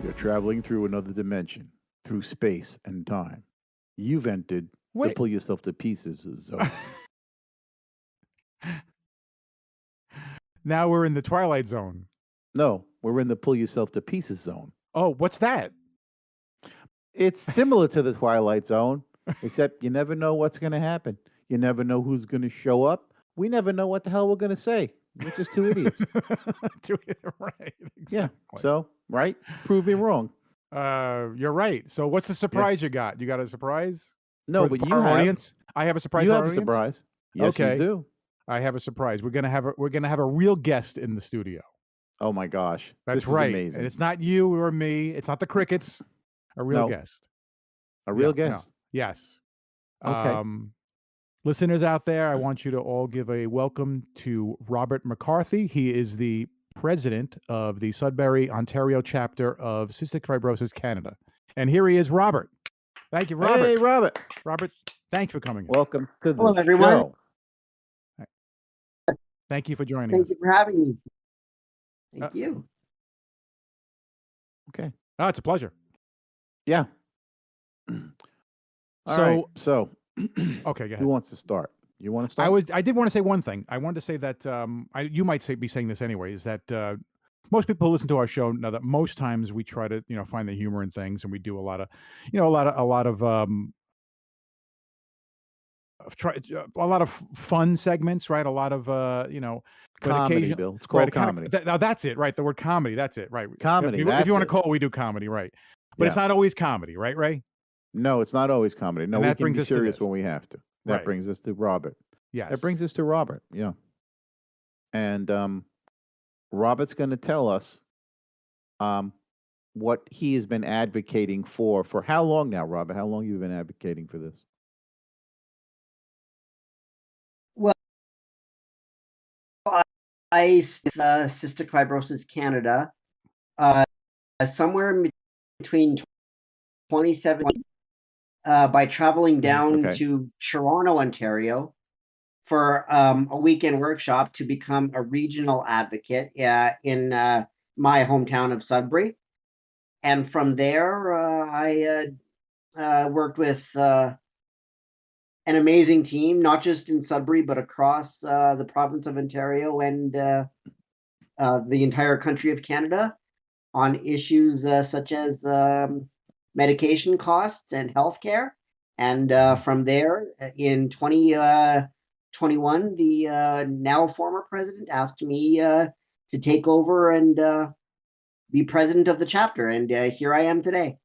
You're traveling through another dimension, through space and time. You've entered the Wait. pull yourself to pieces zone. Now we're in the Twilight Zone. No, we're in the pull yourself to pieces zone. Oh, what's that? It's similar to the Twilight Zone, except you never know what's going to happen. You never know who's going to show up. We never know what the hell we're going to say. We're just two idiots. Right. Exactly. Yeah. So, right? Prove me wrong. You're right. So what's the surprise you got? You got a surprise? No, for, but for you our have. audience? I have a surprise You for have our a audience? surprise. Yes, Okay. you do. I have a surprise. We're gonna have a real guest in the studio. Oh my gosh. That's This is right. amazing. And it's not you or me. It's not the crickets. A real No. guest. A real Yeah, guest. yes. Okay. Listeners out there, I want you to all give a welcome to Robert McCarthy. He is the president of the Sudbury, Ontario chapter of Cystic Fibrosis Canada. And here he is, Robert. Thank you, Robert. Hey, Robert. Robert, thanks for coming in. Welcome to the Hello, everyone. show. Thank you for joining Thank us. you for having me. Thank you. Okay. Oh, it's a pleasure. Yeah. All right. So, okay, go ahead. Who wants to start? You want to start? I did want to say one thing. I wanted to say that you might be saying this anyway. Is that most people who listen to our show know that most times we try to find the humor in things, and we do a lot of fun segments, right? A lot of comedy, Bill. It's called comedy. Now that's it, right? The word comedy. That's it, right? Comedy. If you want to call it, we do comedy, right? But it's not always comedy, right, Ray? No, it's not always comedy. No, we can be serious when we have to. That brings us to Robert. Yes. That brings us to Robert. Yeah. And Robert's going to tell us what he has been advocating for how long now, Robert? How long have you been advocating for this? Well, I Cystic Fibrosis Canada somewhere between 2017 by traveling down to Toronto, Ontario for a weekend workshop to become a regional advocate in my hometown of Sudbury. And from there, I worked with an amazing team, not just in Sudbury, but across the province of Ontario and the entire country of Canada on issues such as medication costs and healthcare. And from there, in 2021, the now former president asked me to take over and be president of the chapter. And here I am today,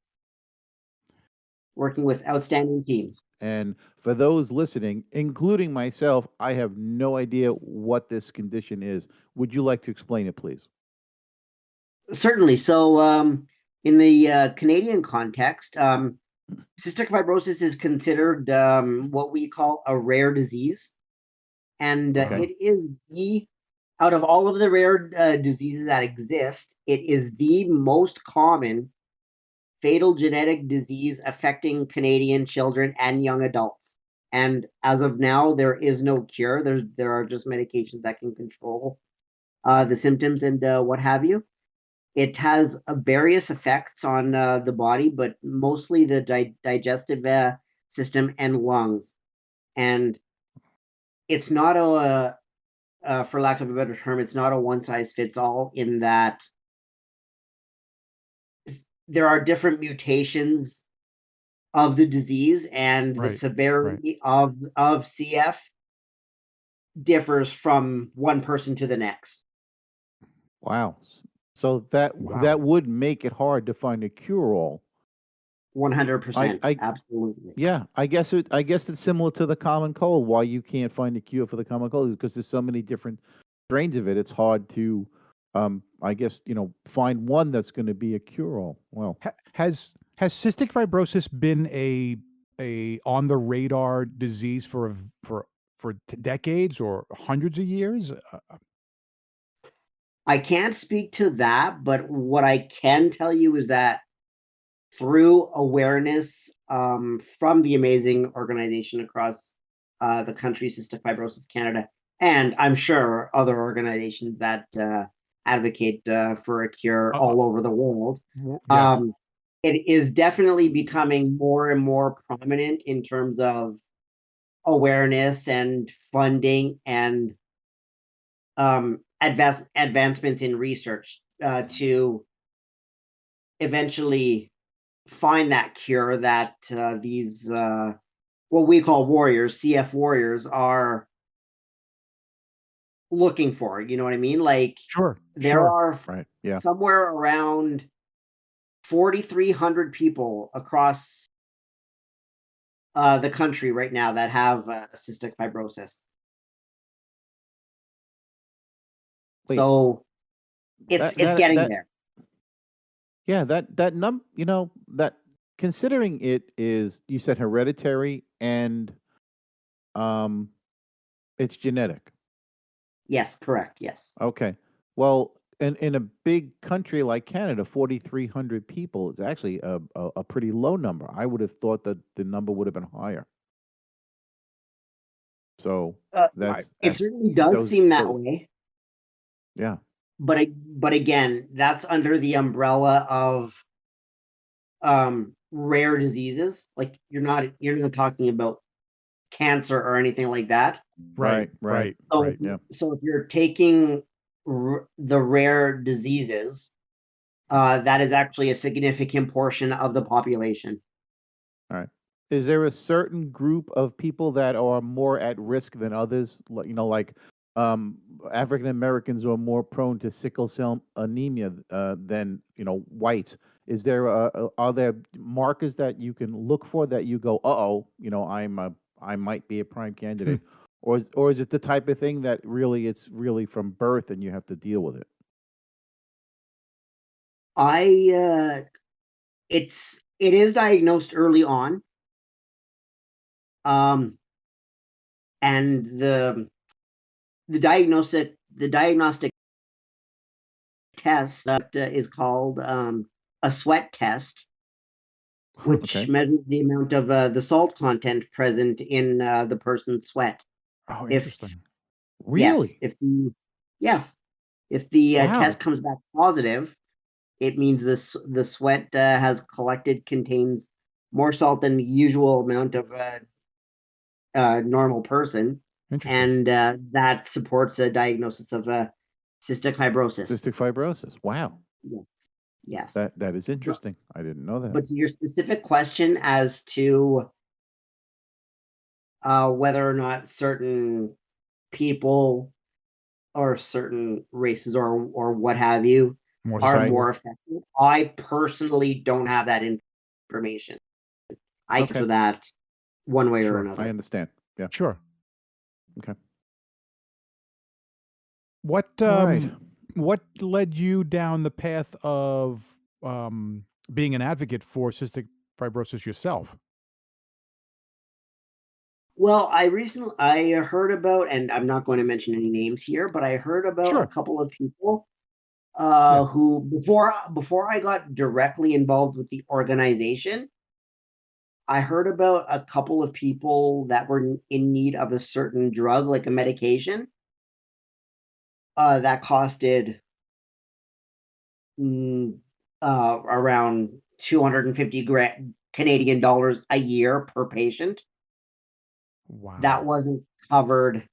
working with outstanding teams. And for those listening, including myself, I have no idea what this condition is. Would you like to explain it, please? Certainly. So in the Canadian context, cystic fibrosis is considered what we call a rare disease. And it is out of all of the rare diseases that exist, it is the most common fatal genetic disease affecting Canadian children and young adults. And as of now, there is no cure. There are just medications that can control the symptoms and what have you. It has various effects on the body, but mostly the digestive system and lungs. And it's not for lack of a better term, it's not a one-size-fits-all in that there are different mutations of the disease, and the severity of CF differs from one person to the next. Wow. So that would make it hard to find a cure-all. 100%. Absolutely. Yeah, I guess it's similar to the common cold. Why you can't find a cure for the common cold is because there's so many different strains of it. It's hard to, I guess, find one that's going to be a cure-all. Well, has cystic fibrosis been a on the radar disease for decades or hundreds of years? I can't speak to that, but what I can tell you is that through awareness from the amazing organization across the country, Cystic Fibrosis Canada, and I'm sure other organizations that advocate for a cure all over the world. Yes. It is definitely becoming more and more prominent in terms of awareness and funding and advancements in research to eventually find that cure that these what we call warriors, CF warriors, are looking for. You know what I mean? Like, Sure. there are Right. Yeah. somewhere around 4,300 people across the country right now that have cystic fibrosis. Wait, So it's getting that there. yeah, that considering it is, you said, hereditary and um it's genetic. Yes, correct. Yes. Okay. Well, in a big country like Canada, 4,300 people is actually a pretty low number. I would have thought that the number would have been higher. So Uh, that's it that's certainly does those seem that those way, yeah. but again, that's under the umbrella of rare diseases. Like, you're not talking about cancer or anything like that. Right. Right. So Yeah. so if you're taking the rare diseases, that is actually a significant portion of the population. All right. Is there a certain group of people that are more at risk than others? Like um, African Americans are more prone to sickle cell anemia than whites. Is there are there markers that you can look for that you go, oh, I might be a prime candidate, or is it the type of thing that it's really from birth and you have to deal with it? It is diagnosed early on, and the diagnostic test that is called a sweat test, which Okay. measures the amount of the salt content present in the person's sweat. Oh, If interesting. yes, Really? if the Wow. test comes back positive, it means the sweat contains more salt than the usual amount of normal person, Interesting. and that supports a diagnosis of cystic fibrosis. Cystic fibrosis. Wow. Yes, yes. That is But, interesting. I didn't know that. but to your specific question as to whether or not certain people or certain races or what have you More are susceptible. more affected, I personally don't have that information. I can Okay. answer that one way or Sure. I another. understand. Yeah. Sure. Okay. What All right. what led you down the path of being an advocate for cystic fibrosis yourself? Well, I heard about, and I'm not going to mention any names here, but I heard about a Sure. couple of people Yeah. who before I got directly involved with the organization, I heard about a couple of people that were in need of a certain drug, like a medication, that costed around 250 Canadian dollars a year per patient. That Wow. wasn't covered.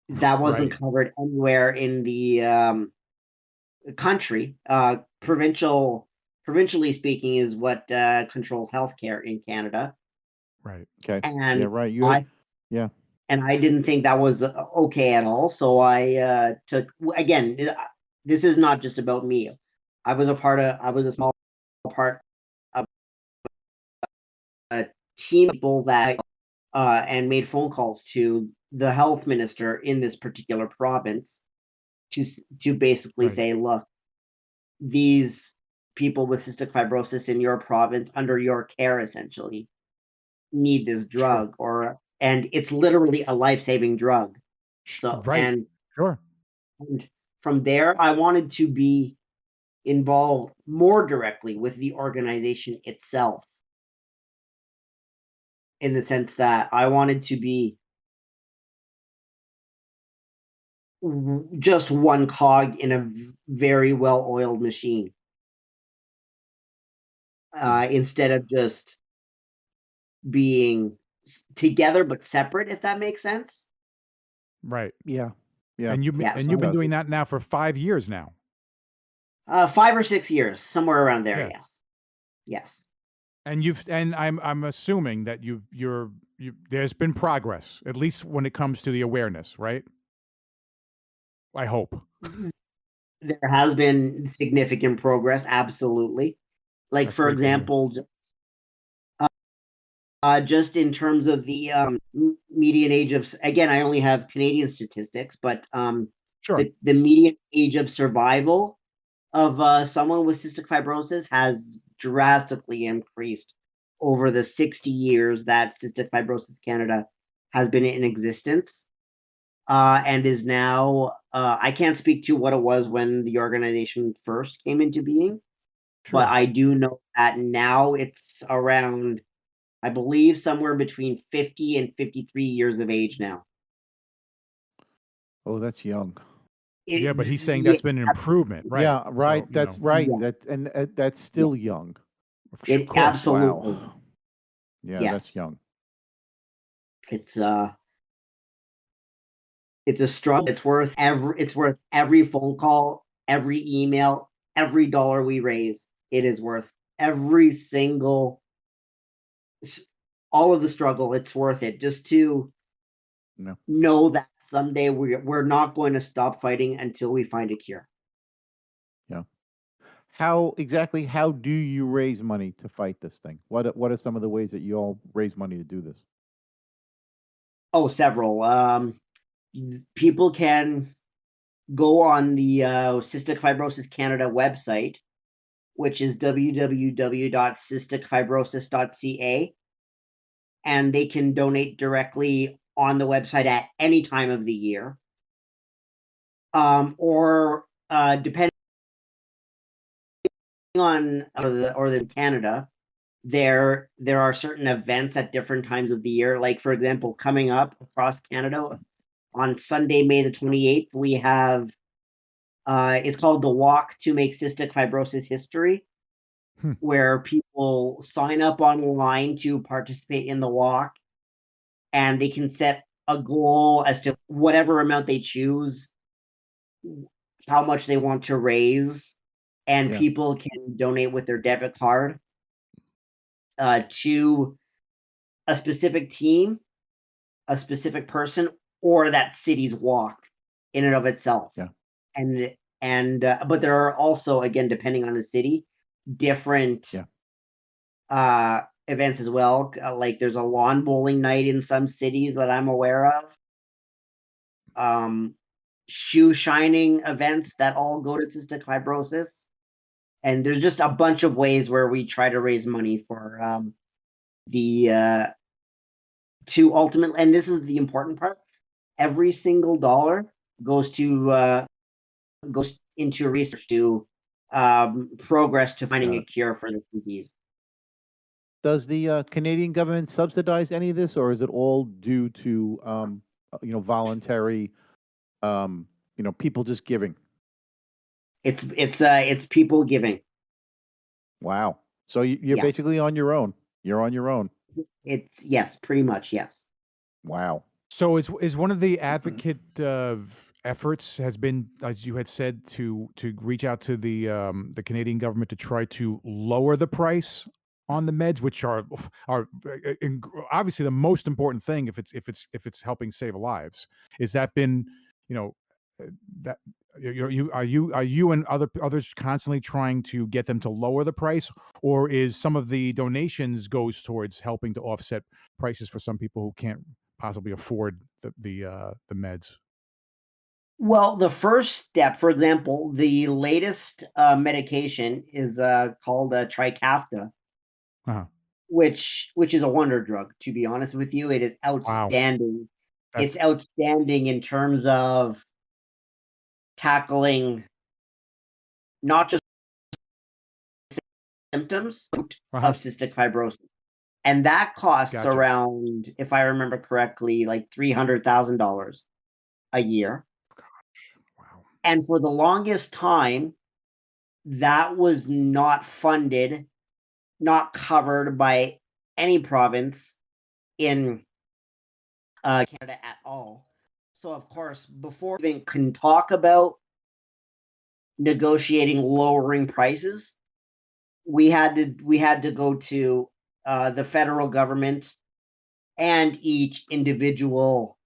That wasn't Right. covered anywhere in the country. Provincially speaking, is what controls healthcare in Canada, Right. Okay. Yeah. and Right. I Yeah. didn't think that was okay at all. So I took, again. This is not just about me. I was a small part of a team of people that and made phone calls to the health minister in this particular province to basically Right. say, look, these people with cystic fibrosis in your province, under your care, essentially need this Sure. drug, and it's literally a life-saving drug. So Right. Sure. and from there, I wanted to be involved more directly with the organization itself, in the sense that I wanted to be just one cog in a very well-oiled machine, instead of just being together but separate, if that makes sense. Right. Yeah. Yeah. And you've Yeah, and so you've been does. doing that now for 5 years now. 5 or 6 years, somewhere around there. Yeah. Yes. Yes. And I'm assuming that there's been progress, at least when it comes to the awareness, right? I hope. There has been significant progress, absolutely. Like, That's for great to hear. example, just in terms of the median age of, again, I only have Canadian statistics, but Sure. the median age of survival of someone with cystic fibrosis has drastically increased over the 60 years that Cystic Fibrosis Canada has been in existence, and is now, I can't speak to what it was when the organization first came into being, Sure. but I do know that now it's around, I believe, somewhere between 50 and 53 years of age now. Oh, that's young. Yeah, but he's saying Yeah, that's been an improvement, right? Yeah, right. So, That's right. Yeah. That and that's still Yes. young. of It course. absolutely. Wow. Yeah, that's Yes. young. It's a struggle. It's worth every phone call, every email, every dollar we raise. It is worth every single, all of the struggle. It's worth it just to No. know that someday we're not going to stop fighting until we find a cure. Yeah. How do you raise money to fight this thing? What are some of the ways that you all raise money to do this? Oh, several. People can go on the Cystic Fibrosis Canada website, which is www.cysticfibrosis.ca, and they can donate directly on the website at any time of the year. Or depending on or the Canada, there are certain events at different times of the year. Like, for example, coming up across Canada on Sunday, May the 28th, we have it's called the Walk to Make Cystic Fibrosis History, where people sign up online to participate in the walk, and they can set a goal as to whatever amount they choose, how much they want to raise, and Yeah. people can donate with their debit card to a specific team, a specific person, or that city's walk in and of itself. Yeah. But there are also, again, depending on the city, different events as well. Like, there's a lawn bowling night in some cities that I'm aware of. Shoe shining events that all go to cystic fibrosis. And there's just a bunch of ways where we try to raise money for to ultimately, and this is the important part, every single dollar goes into research to progress to finding a cure for this disease. Does the Canadian government subsidize any of this, or is it all due to voluntary, people just giving? It's people giving. Wow. So you're basically on your own. You're on your own. It's, yes, pretty much, yes. Wow. So is one of the advocate efforts has been, as you had said, to reach out to the Canadian government to try to lower the price on the meds, which are obviously the most important thing if it's helping save lives. Is that been, that are you and others constantly trying to get them to lower the price, or is some of the donations goes towards helping to offset prices for some people who can't possibly afford the meds? Well, the first step, for example, the latest medication is called Trikafta, which is a wonder drug. To be honest with you, it is outstanding. Wow. It's outstanding in terms of tackling not just symptoms of cystic fibrosis, and that costs around, if I remember correctly, like $300,000 a year. And for the longest time, that was not funded, not covered by any province in Canada at all. So, of course, before we can talk about negotiating lowering prices, we had to go to the federal government and each individual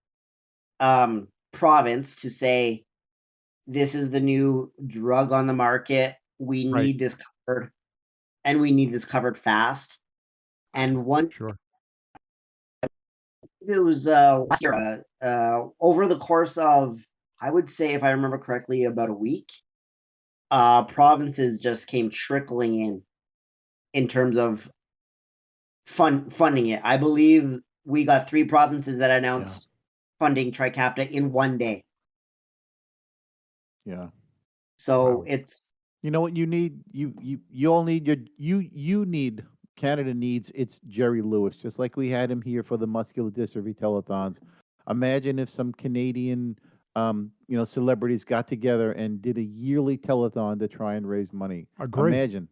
province to say, this is the new drug on the market. We need this covered, and we need this covered fast. And one, Sure. it was last year, over the course of, I would say, if I remember correctly, about a week, provinces just came trickling in terms of funding it. I believe we got 3 provinces that announced funding Trikafta in one day. Yeah. So Wow. it's, You know what you need? You all need you need Canada needs its Jerry Lewis, just like we had him here for the muscular dystrophy telethons. Imagine if some Canadian celebrities got together and did a yearly telethon to try and raise money. Agree. Imagine.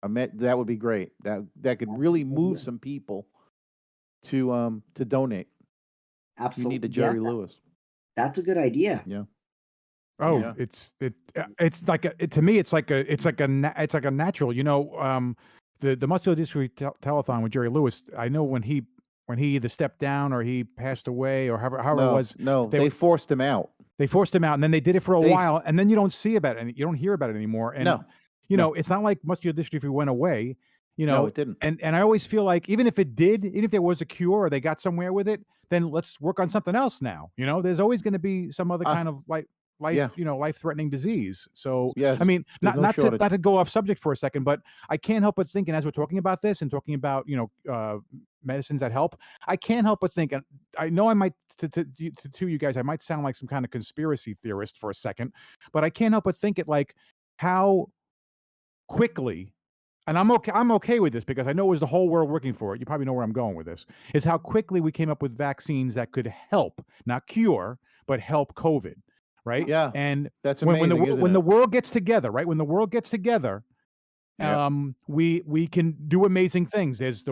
That would be great. That could really move some people to donate. You absolutely, need a Jerry Lewis. that's a good idea. Yeah. Oh, Yeah. it's like to me, it's like a natural. The muscular dystrophy telethon with Jerry Lewis. I know when he either stepped down or he passed away or however it was. No, they forced him out. They forced him out, and then they did it for a They- while, and then you don't see about it, and you don't hear about it anymore. And No. it's not like muscular dystrophy went away. No, it didn't. And I always feel like even if there was a cure or they got somewhere with it, then let's work on something else now. There's always going to be some other kind of life-threatening disease. So Yes, I mean, there's no not shortage. to go off subject for a second, but I can't help but think, and as we're talking about this and talking about medicines that help, I can't help but think, and I know I might to you guys, I might sound like some kind of conspiracy theorist for a second, but I can't help but think it like how quickly, and I'm okay with this because I know it was the whole world working for it. You probably know where I'm going with this, is how quickly we came up with vaccines that could help, not cure, but help COVID. Right. Yeah, and that's amazing. when the world gets together, right? When the world gets together, Yeah. we can do amazing things. There's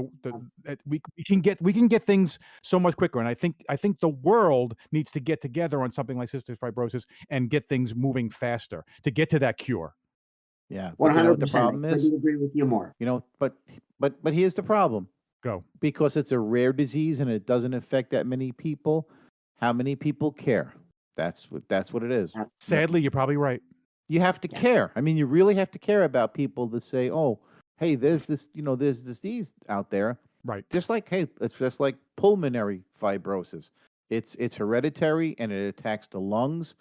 we can get things so much quicker. And I think the world needs to get together on something like cystic fibrosis and get things moving faster to get to that cure. Yeah. But you know what the problem I is? couldn't agree with you more. But here's the problem. Go. Because it's a rare disease and it doesn't affect that many people. How many people care? That's what it is. Sadly, you're probably right. You have to care. I mean, you really have to care about people to say, "Oh, hey, there's this disease out there." Right. Just like, hey, it's just like pulmonary fibrosis. It's hereditary and it attacks the lungs.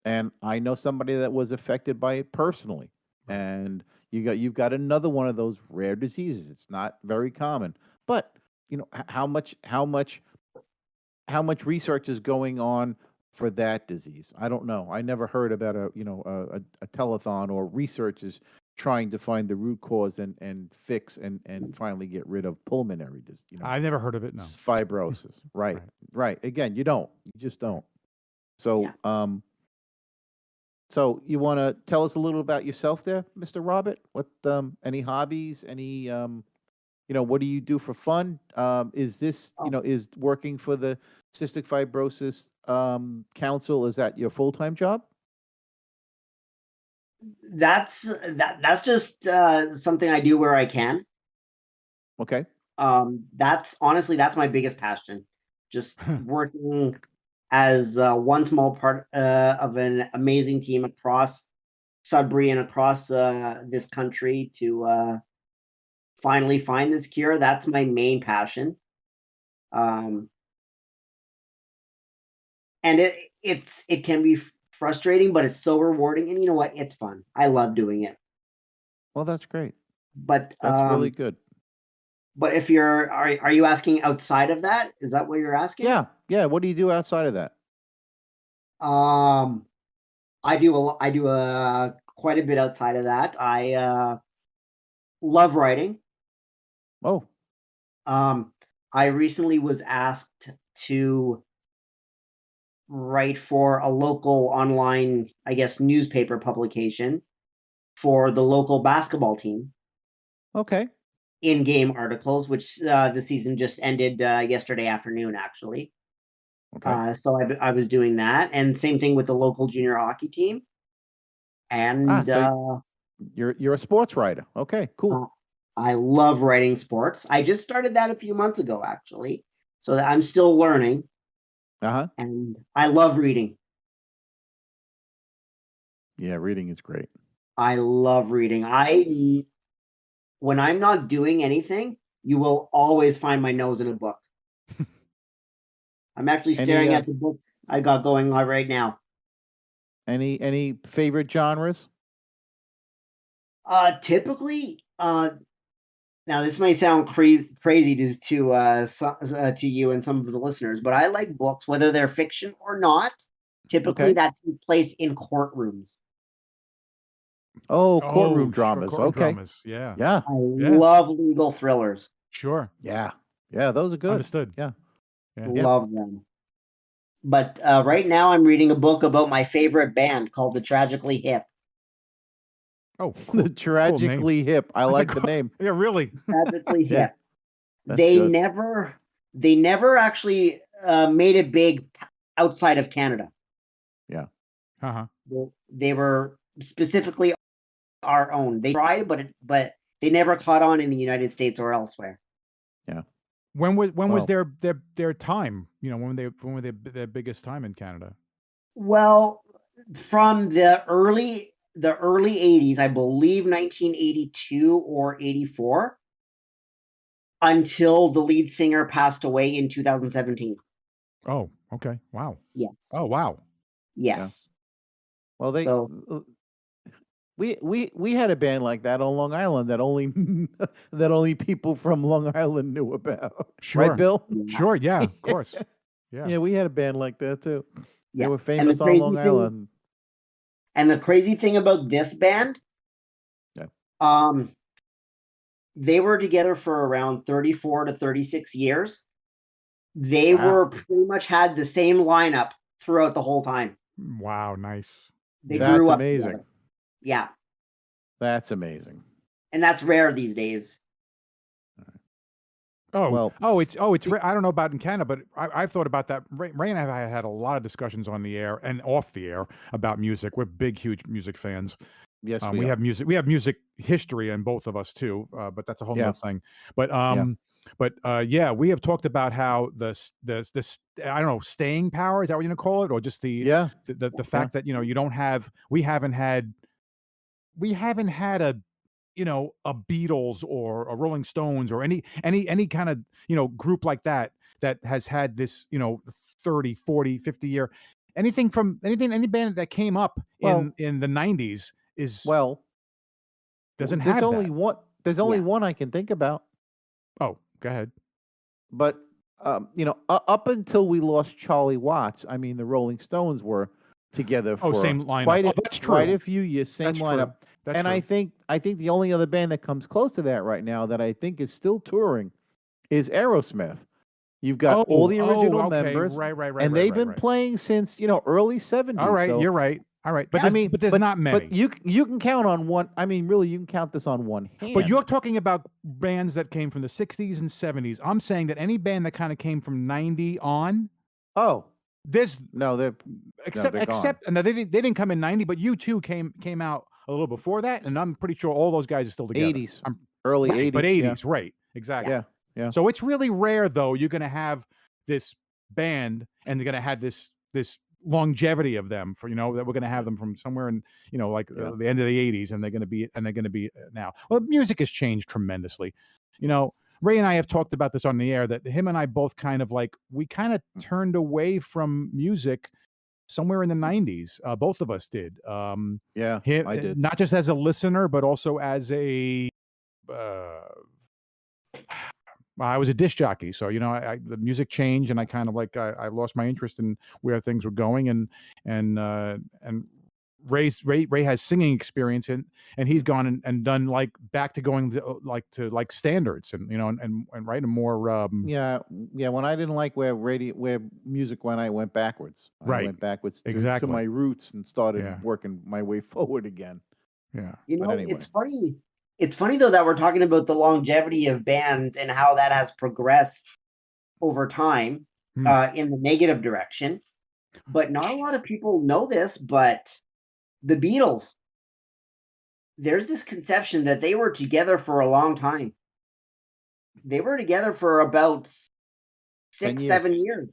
And I know somebody that was affected by it personally. And you've got another one of those rare diseases. It's not very common, but how much research is going on for that disease? I don't know. I never heard about a telethon or researchers trying to find the root cause and fix and finally get rid of pulmonary disease. I've never heard of it. No. Fibrosis. Right. Again, you just don't. So, so you want to tell us a little about yourself there, Mr. Robert? What, any hobbies, any, what do you do for fun? Is this, is working for the Cystic Fibrosis Council, is that your full-time job? That's just something I do where I can. Okay. That's my biggest passion. Just working as one small part of an amazing team across Sudbury and across this country to finally find this cure. That's my main passion. And it can be frustrating, but it's so rewarding. And you know what? It's fun. I love doing it. Well, that's great. But that's really good. But if are you asking outside of that? Is that what you're asking? Yeah. What do you do outside of that? I do quite a bit outside of that. I love writing. Oh. I recently was asked to write for a local online, I guess, newspaper publication for the local basketball team. Okay. In-game articles, which the season just ended yesterday afternoon, actually. Okay. So I was doing that, and same thing with the local junior hockey team. And So you're a sports writer. Okay, cool. I love writing sports. I just started that a few months ago, actually. So I'm still learning, Uh-huh. and I love reading. Yeah, reading is great. I love reading. When I'm not doing anything, you will always find my nose in a book. I'm actually staring at the book I got going on right now. Any favorite genres? Typically, now this may sound crazy to you and some of the listeners, but I like books, whether they're fiction or not. Typically, Okay. that takes place in courtrooms. Oh, courtroom Sure, dramas. courtroom Okay. dramas. Yeah. Yeah. I love legal thrillers. Sure. Yeah. Yeah, those are good. Understood. Yeah. Love them. But right now, I'm reading a book about my favorite band called The Tragically Hip. Oh, The Tragically Hip. I like the name. Yeah, really. Tragically Yeah, Hip. that's They good. never actually made it big outside of Canada. Yeah. Uh-huh. They were specifically our own. They tried, but they never caught on in the United States or elsewhere. Yeah. When was their time? You know, when were they their biggest time in Canada? Well, from the early 80s, I believe 1982 or 84, until the lead singer passed away in 2017. Oh, okay. Wow. Yes. Oh, wow. Yes. Well, So we had a band like that on Long Island that only that only people from Long Island knew about. Sure. Right, Bill? Sure, yeah, of course. Yeah. Yeah, we had a band like that too. They yeah. were And the famous on crazy Long thing, Island. and the crazy thing about this band, Yeah. they were together for around 34 to 36 years. They Wow. were pretty much had the same lineup throughout the whole time. Wow, nice. They That's grew up amazing. together. Yeah. That's amazing. And that's rare these days. Well, it's I don't know about in Canada, but I've thought about that. Ray and I have had a lot of discussions on the air and off the air about music. We're big, huge music fans. yes, We have music history in both of us too, but that's a whole other thing. But we have talked about how this I don't know, staying power, is that what you're gonna call it, or just the fact that we haven't had a a Beatles or a Rolling Stones or any kind of group like that has had this 30, 40, 50 year any band that came up in the 90s doesn't have there's only that. one there's only one I can think about. Oh, go ahead. But up until we lost Charlie Watts, I mean, the Rolling Stones were together for same lineup. That's true. Quite a few years, same lineup. That's and true. I think the only other band that comes close to that right now that I think is still touring is Aerosmith. You've got all the original members, right, and they've been playing since early 70s. All right, so, you're right. All right, but but there's not many. But you can count on one. I mean, really, you can count this on one hand. But you're talking about bands that came from the 60s and 70s. I'm saying that any band that kind of came from 90 on. Oh, there's they're except and they didn't come in 90, but U2 came out a little before that, and I'm pretty sure all those guys are still together. 80s, early 80s, but 80s, right? Exactly. Yeah. So it's really rare, though. You're going to have this band, and they're going to have this longevity of them for that we're going to have them from somewhere in the end of the 80s, and they're going to be now. Well, music has changed tremendously. Ray and I have talked about this on the air, that him and I both kind of turned away from music somewhere in the 90s. Both of us did. I did. Not just as a listener, but also as a I was a disc jockey, so the music changed, and I kind of I lost my interest in where things were going, and Ray has singing experience, and he's gone and done like back to going to standards, and and writing more. Yeah. When I didn't like where music went, I went backwards. I Right. went backwards to Exactly. my roots and started Yeah. working my way forward again. Yeah. But anyway. it's funny. It's funny though that we're talking about the longevity of bands and how that has progressed over time in the negative direction. But not a lot of people know this, but the Beatles, there's this conception that they were together for a long time. They were together for about 10 6, years. 7 years.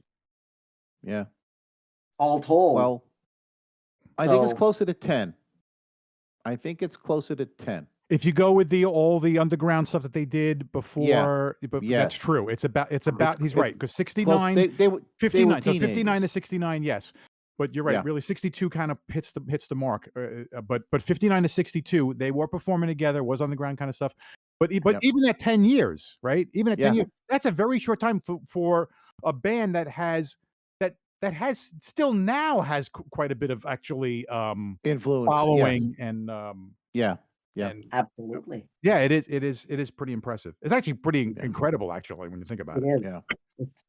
Yeah. All told. Well, I think it's closer to 10. I think it's closer to 10. If you go with all the underground stuff that they did before, but that's true. It's about he's right, because 69, They were 59, so teenagers. 59 to 69, yes. But you're right, Yeah. really 62 kind of hits the mark. But 59 to 62, they were performing together, was underground kind of stuff. But even at 10 years, right? Even at 10 years, that's a very short time for a band that has still now has quite a bit of actually influence, following, and yeah. And absolutely. Yeah, it is pretty impressive. It's actually pretty incredible, actually, when you think about it. Is. Yeah. It's,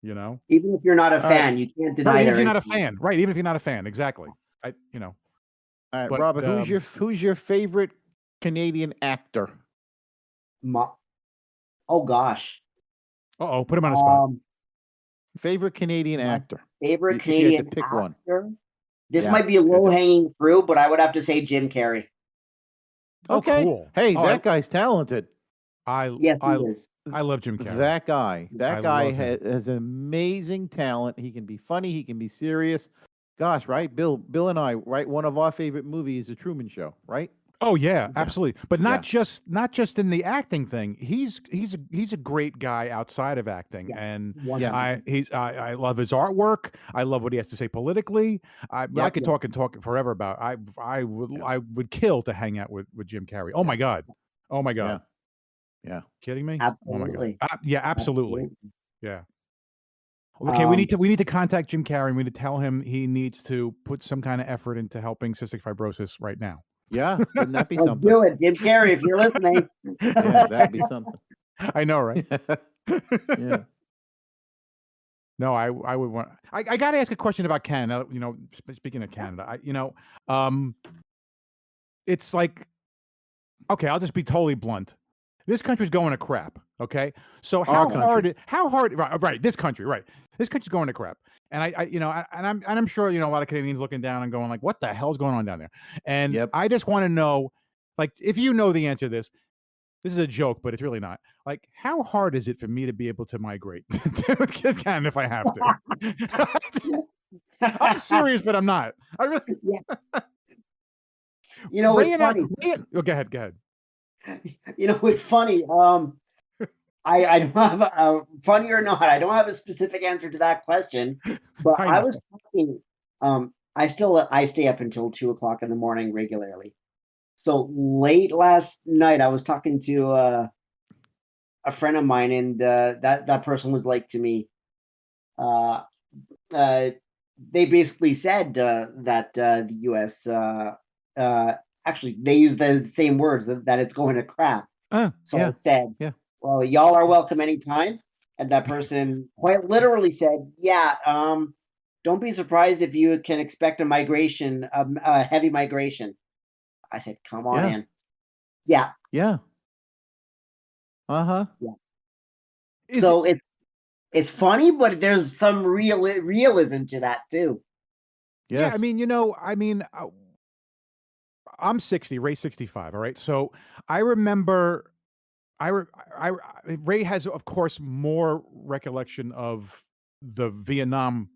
even if you're not a fan, you can't deny. Even if you're not a fan, right? Even if you're not a fan, exactly. All right, but, Robert, who's your favorite Canadian actor? Oh gosh. Put him on a spot. Favorite Canadian actor. Favorite Canadian you had to pick actor? one. This might be a low-hanging fruit, but I would have to say Jim Carrey. Okay. Cool. Hey, that guy's talented. Yes, he is. I love Jim Carrey. That guy has amazing talent. He can be funny. He can be serious. Gosh, right? Bill and I, right? One of our favorite movies is The Truman Show, right? Oh yeah, absolutely. But not just in the acting thing. He's a great guy outside of acting, and I love his artwork. I love what he has to say politically. I could talk forever about. I would kill to hang out with Jim Carrey. Oh my god. Yeah. Kidding me? Absolutely. Oh my god. Yeah, absolutely. Yeah. Okay, we need to contact Jim Carrey. We need to tell him he needs to put some kind of effort into helping cystic fibrosis right now. Yeah, wouldn't that be Let's something? do it, Jim Carrey, if you're listening. Yeah, that'd be something. I know, right? Yeah. No, I would want. I got to ask a question about Canada. Speaking of Canada, it's like, okay, I'll just be totally blunt. This country's going to crap. Okay, so how hard? Right, this country's going to crap. And I'm sure a lot of Canadians looking down and going like, "What the hell's going on down there?" And I just want to know, like, if you know the answer to this is a joke, but it's really not. Like, how hard is it for me to be able to migrate to Canada if I have to? I'm serious, but I'm not. I really. It's funny. Go ahead. It's funny. I don't have funny or not, I don't have a specific answer to that question, but I was talking, I stay up until 2:00 in the morning regularly. So late last night, I was talking to a friend of mine, and that person was like to me, they basically said that the U.S. Actually, they used the same words, that it's going to crap. I said, well, y'all are welcome anytime. And that person quite literally said, don't be surprised if you can expect a migration, a heavy migration. I said, come on in. Yeah. Uh-huh. Yeah. So it's funny, but there's some realism to that too. Yes. Yeah, I'm 60, Ray's 65. All right. So I remember Ray has, of course, more recollection of the Vietnam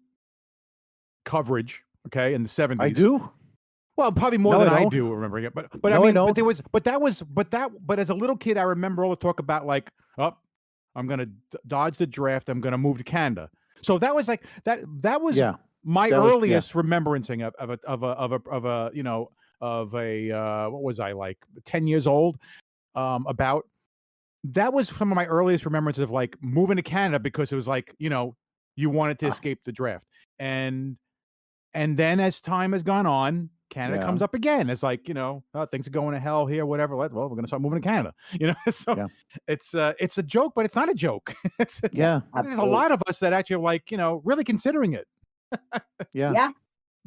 coverage, okay, in the 70s. I do. Well, probably more than I do remembering it, but no, but as a little kid, I remember all the talk about like, I'm gonna dodge the draft, I'm gonna move to Canada. So that was like that was my earliest remembrancing of what was I, like 10 years old? About that was some of my earliest remembrances of like moving to Canada, because it was like, you wanted to escape the draft. And And then as time has gone on, Canada Yeah. comes up again. It's like, things are going to hell here, whatever. Well, we're going to start moving to Canada. So Yeah. it's a joke, but it's not a joke. Yeah. There's a lot of us that actually are like, really considering it. Yeah. Yeah.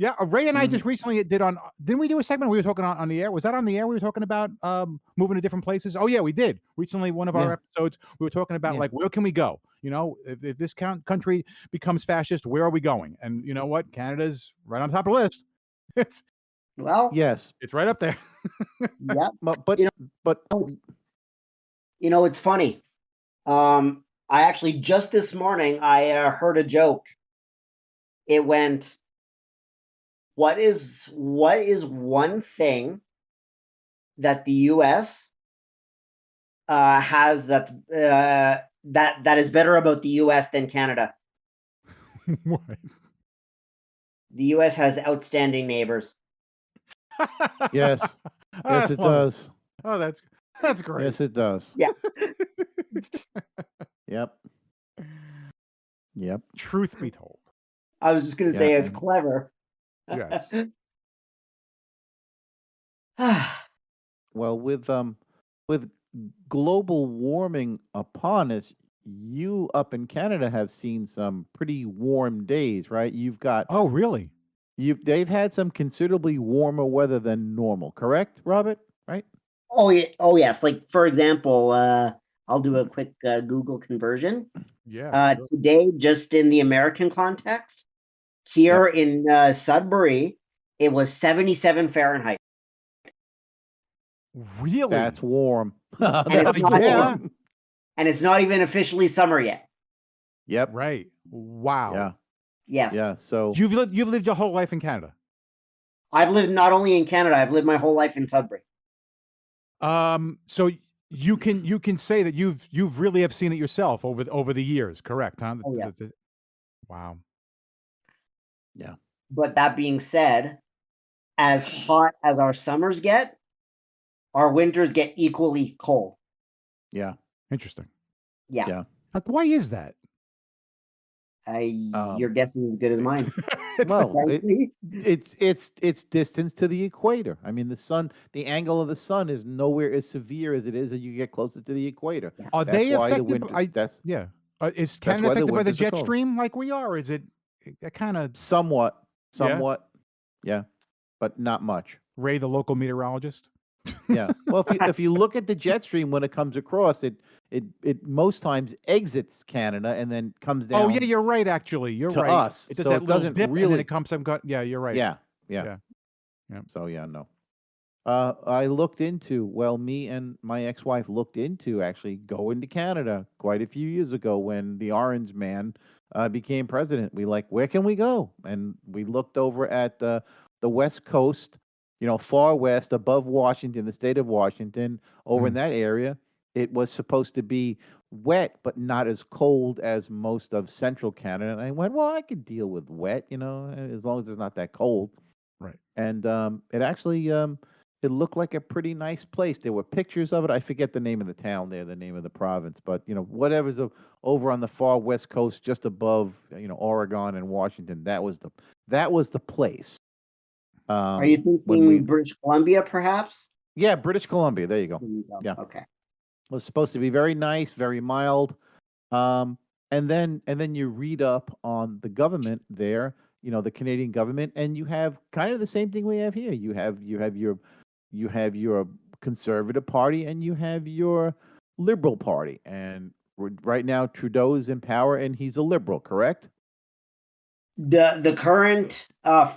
Yeah, Ray and I Mhm. just recently didn't we do a segment we were talking on the air? Was that on the air? We were talking about moving to different places. Oh yeah, we did. Recently, one of our Yeah. episodes, we were talking about Yeah. like where can we go? If this country becomes fascist, where are we going? And you know what? Canada's right on top of the list. It's Well, Yes. it's right up there. yeah. But You but It's funny. I actually just this morning I heard a joke. It went, what is one thing that the U.S. Has that is better about the U.S. than Canada? What? The U.S. has outstanding neighbors. yes. I Yes, it love does. Oh, that's great. Yes, it does. Yeah. Yep. Yep. Truth be told. I was just going to Yeah, say it's and- clever. Yes. Well, with global warming upon us, you up in Canada have seen some pretty warm days, right? Oh, really? They've had some considerably warmer weather than normal, correct, Robert? Right? Oh yeah. Oh yes. Like for example, I'll do a quick Google conversion. Yeah. Sure. Today, just in the American context, here in Sudbury, it was 77 Fahrenheit. Really? That's warm. And That's it's not Yeah. even, and it's not even officially summer yet. Yep. Right. Wow. Yeah. Yes. Yeah. So You've lived your whole life in Canada. I've lived not only in Canada, I've lived my whole life in Sudbury. So you can say that you've really have seen it yourself over the years, correct? Huh? Oh, yeah. Wow. yeah. But that being said, as hot as our summers get, our winters get equally cold. Yeah. Interesting. Yeah. Yeah. Like, why is that? Your guess is as good as mine. Well, Frankly. it's distance to the equator. I mean, the angle of the sun is nowhere as severe as it is as you get closer to the equator. Are That's they why the affected? winter. Yeah. Is That's Canada why the affected by the winters are jet cold. stream like we are? Or is it kind of Somewhat. Yeah? Yeah. But not much. Ray, the local meteorologist? Yeah. Well, if you look at the jet stream when it comes across, it most times exits Canada and then comes down. Oh yeah, you're right. Actually, you're to right. us, It does so that it little doesn't dip, and then really- it comes. Yeah, you're right. Yeah. Yeah. So yeah, no. I looked into, me and my ex-wife looked into actually going to Canada quite a few years ago when the Orange Man became president. Where can we go? And we looked over at the West Coast, far west above Washington, the state of Washington, over in that area. It was supposed to be wet, but not as cold as most of central Canada. And I went, well, I could deal with wet, as long as it's not that cold. Right. And it actually it looked like a pretty nice place. There were pictures of it. I forget the name of the town there, the name of the province, but whatever's over on the far west coast, just above Oregon and Washington. That was the place. Are you thinking British Columbia, perhaps? Yeah, British Columbia. There you go. Yeah. Okay. It was supposed to be very nice, very mild. And then you read up on the government there, the Canadian government, and you have kind of the same thing we have here. You have your Conservative Party and you have your Liberal Party. And right now Trudeau's in power and he's a liberal, correct? The current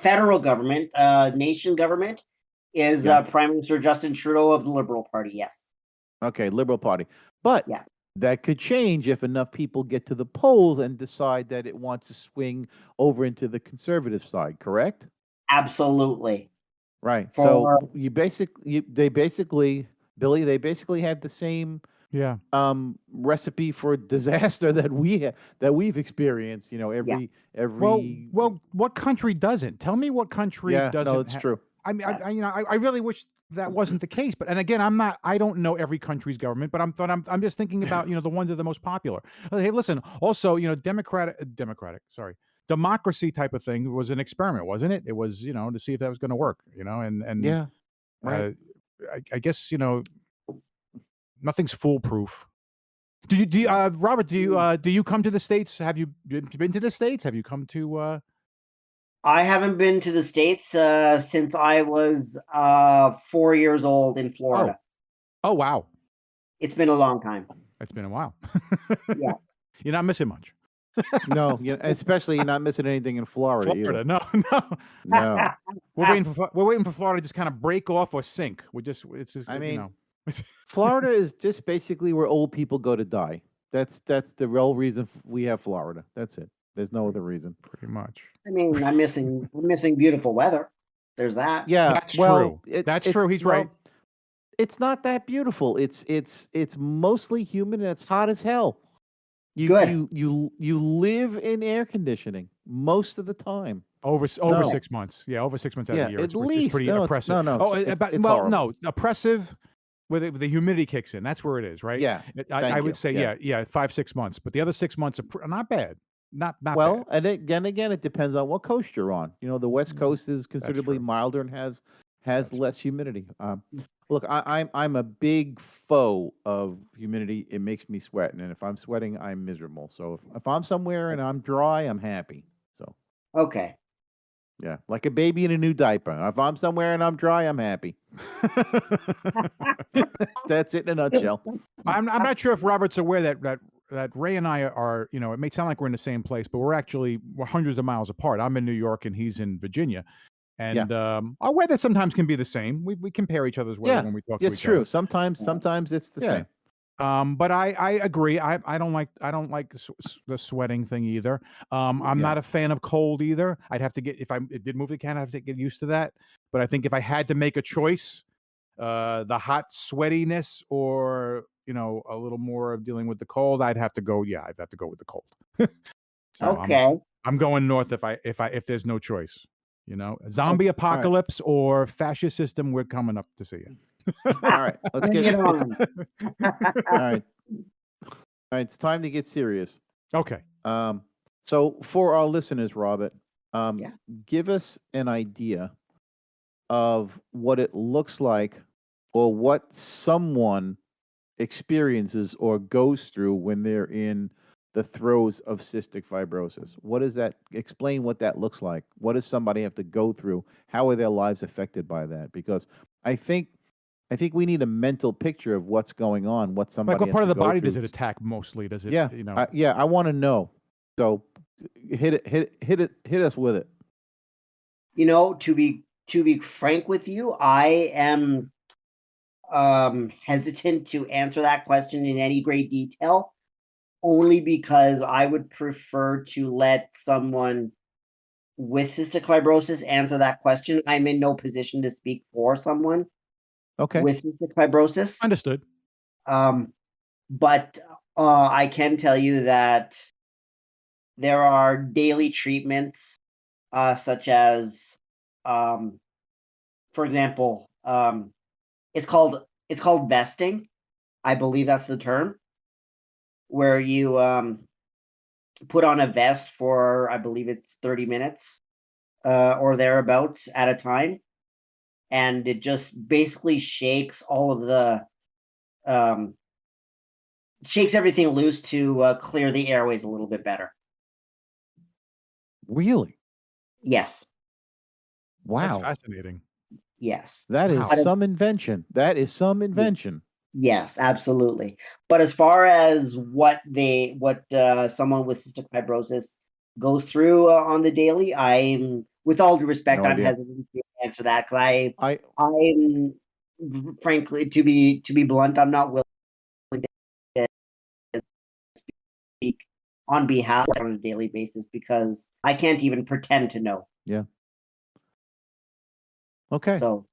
federal government, nation government, is Prime Minister Justin Trudeau of the Liberal Party. Yes. Okay, Liberal Party. But that could change if enough people get to the polls and decide that it wants to swing over into the conservative side, correct? Absolutely. Right. So they basically have the same recipe for disaster that we've experienced, every well, what country doesn't? Tell me what country doesn't. No, it's true. I mean, I really wish that wasn't the case, but again, I don't know every country's government, but I'm just thinking about the ones that are the most popular. Hey, listen, also Democratic democracy type of thing was an experiment, wasn't it? It was, to see if that was going to work, and Yeah. Right. I guess, nothing's foolproof. Robert, do you come to the States? Have you been to the States? Have you come to, I haven't been to the States since I was 4 years old in Florida. oh, wow. It's been a long time. It's been a while. Yeah. You're not missing much. No, especially you're not missing anything in Florida either. No. No. We're waiting for Florida to just kind of break off or sink. It's just, I mean, Florida is just basically where old people go to die. That's the real reason we have Florida. That's it. There's no other reason. Pretty much. I mean, I'm missing beautiful weather. There's that. Yeah, That's well, true. That's true. He's right. It's not that beautiful. It's mostly humid and it's hot as hell. Good. You live in air conditioning most of the time. Over 6 months. Yeah, over 6 months out of the year. At least. It's pretty No, oppressive. it's horrible. No, oppressive where the humidity kicks in. That's where it is, right? Yeah. I would say, yeah, 5-6 months. But the other 6 months are not bad. Not well, bad. and again, it depends on what coast you're on. The West Coast is considerably milder and has less humidity. Look, I'm a big foe of humidity. It makes me sweat, and if I'm sweating, I'm miserable. So if I'm somewhere and I'm dry, I'm happy. So Okay. yeah, like a baby in a new diaper. If I'm somewhere and I'm dry, I'm happy. That's it in a nutshell. I'm not sure if Robert's aware that Ray and I are, it may sound like we're in the same place, but we're hundreds of miles apart. I'm in New York and he's in Virginia. And our weather sometimes can be the same. We compare each other's weather when we talk to each other. It's true. Sometimes it's the same. But I agree. I don't like the sweating thing either. I'm not a fan of cold either. I'd have to get, if I did move to Canada, I'd have to get used to that. But I think if I had to make a choice, the hot sweatiness or a little more of dealing with the cold, I'd have to go with the cold. So okay. I'm going north if there's no choice. Zombie apocalypse or fascist system, we're coming up to see you. All right, let's get on. All right, it's time to get serious. Okay. So for our listeners, Robert, give us an idea of what it looks like or what someone experiences or goes through when they're in the throes of cystic fibrosis. What is that? Explain what that looks like. What does somebody have to go through? How are their lives affected by that? Because I think we need a mental picture of what's going on. What somebody like what part of the body through. Does it attack mostly? Does it? I want to know. So hit us with it. To be frank with you, I am hesitant to answer that question in any great detail, only because I would prefer to let someone with cystic fibrosis answer that question. I'm in no position to speak for someone with cystic fibrosis. Understood. But I can tell you that there are daily treatments, such as, for example, it's called vesting. I believe that's the term, where you put on a vest for, I believe it's 30 minutes or thereabouts at a time, and it just basically shakes all of the shakes everything loose to clear the airways a little bit better. Really? Yes. Wow. That's fascinating. Yes. That is some invention. That is some invention. Yes, absolutely. But as far as what someone with cystic fibrosis goes through on the daily, I'm, with all due respect, I'm hesitant to answer that because I'm frankly, to be blunt, I'm not willing to speak on behalf on a daily basis because I can't even pretend to know. Yeah. Okay. So,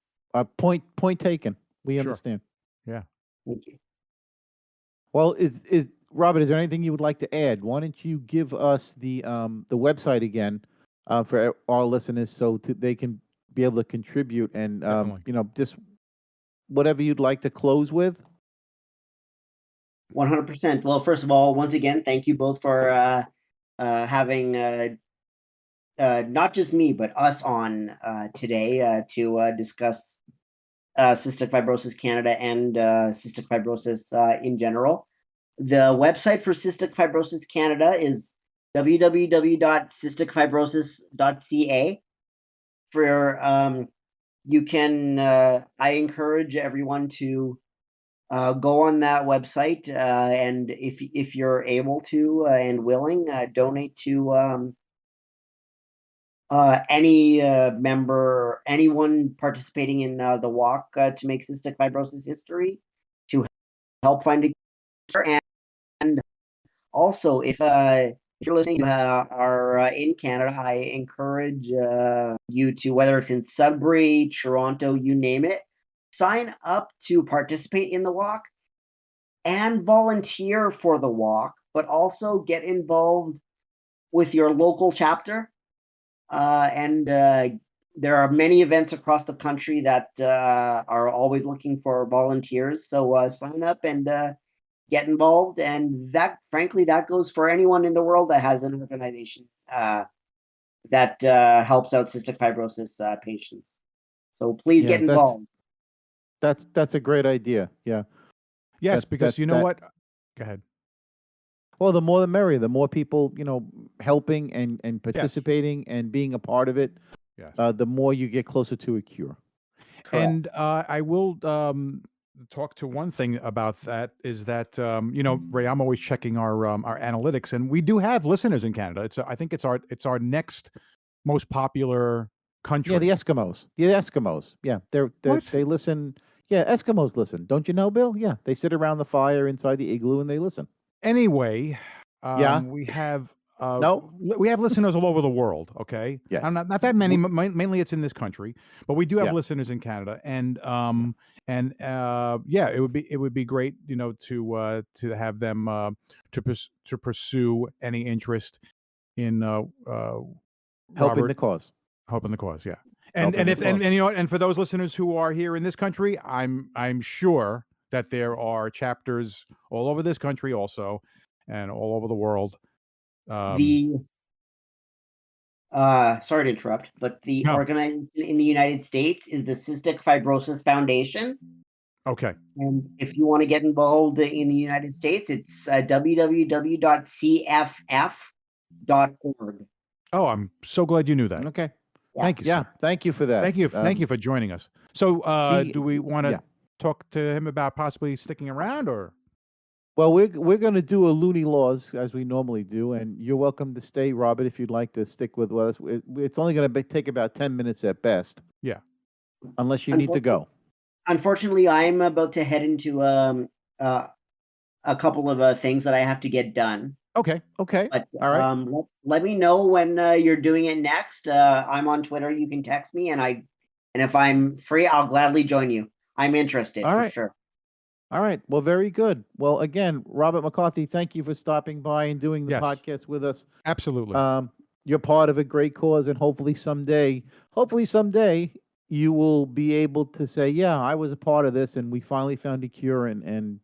point taken. We understand. Yeah. Thank you. Well, is Robert? Is there anything you would like to add? Why don't you give us the website again for our listeners so they can be able to contribute and just whatever you'd like to close with. 100%. Well, first of all, once again, thank you both for having not just me, but us on today to discuss Cystic Fibrosis Canada and cystic fibrosis in general. The website for Cystic Fibrosis Canada is www.cysticfibrosis.ca. You can, I encourage everyone to go on that website, and if you're able to and willing, donate to any member, anyone participating in the walk to make cystic fibrosis history, to help find a cure. And also, if you're listening, you are in Canada, I encourage you to, whether it's in Sudbury, Toronto, you name it, sign up to participate in the walk and volunteer for the walk, but also get involved with your local chapter. And there are many events across the country that are always looking for volunteers. So sign up and get involved. And that, frankly, that goes for anyone in the world that has an organization that helps out cystic fibrosis patients. So please Yeah, get involved. that's a great idea. Yeah. Yes, That's- because that- you know that- what? Go ahead. Well, the more the merrier. The more people, helping and participating and being a part of it, Yes. the more you get closer to a cure. Correct. And I will talk to one thing about that is that Ray, I'm always checking our analytics, and we do have listeners in Canada. I think it's our next most popular country. Yeah, the Eskimos. Yeah, What? they listen. Yeah, Eskimos listen. Don't you know, Bill? Yeah, they sit around the fire inside the igloo and they listen. Anyway, Yeah. we have No? we have listeners all over the world. Okay, Yes. not that many. Mainly, it's in this country, but we do have Yeah. listeners in Canada, and yeah, it would be great, to have them to pursue any interest in Helping Robert, the cause. helping the cause. Yeah, and Helping if the and cause. and for those listeners who are here in this country, I'm sure that there are chapters all over this country also, and all over the world. Sorry to interrupt, but the No. organization in the United States is the Cystic Fibrosis Foundation. Okay. And if you want to get involved in the United States, it's www.cff.org. Oh, I'm so glad you knew that. Okay. Yeah. Thank you. Yeah, Sir. thank you for that. Thank you for joining us. So, see, do we want to yeah. talk to him about possibly sticking around, or? Well, we're going to do a Looney Laws as we normally do, and you're welcome to stay, Robert, if you'd like to stick with us. It's only going to take about 10 minutes at best. Yeah. Unless you need to go. Unfortunately, I'm about to head into a couple of things that I have to get done. Okay. But All right. let me know when you're doing it next. I'm on Twitter. You can text me, and if I'm free, I'll gladly join you. I'm interested All for right. sure. All right. Well, very good. Well, again, Robert McCarthy, thank you for stopping by and doing the Yes. podcast with us. Absolutely. You're part of a great cause, and hopefully someday, you will be able to say, yeah, I was a part of this, and we finally found a cure, and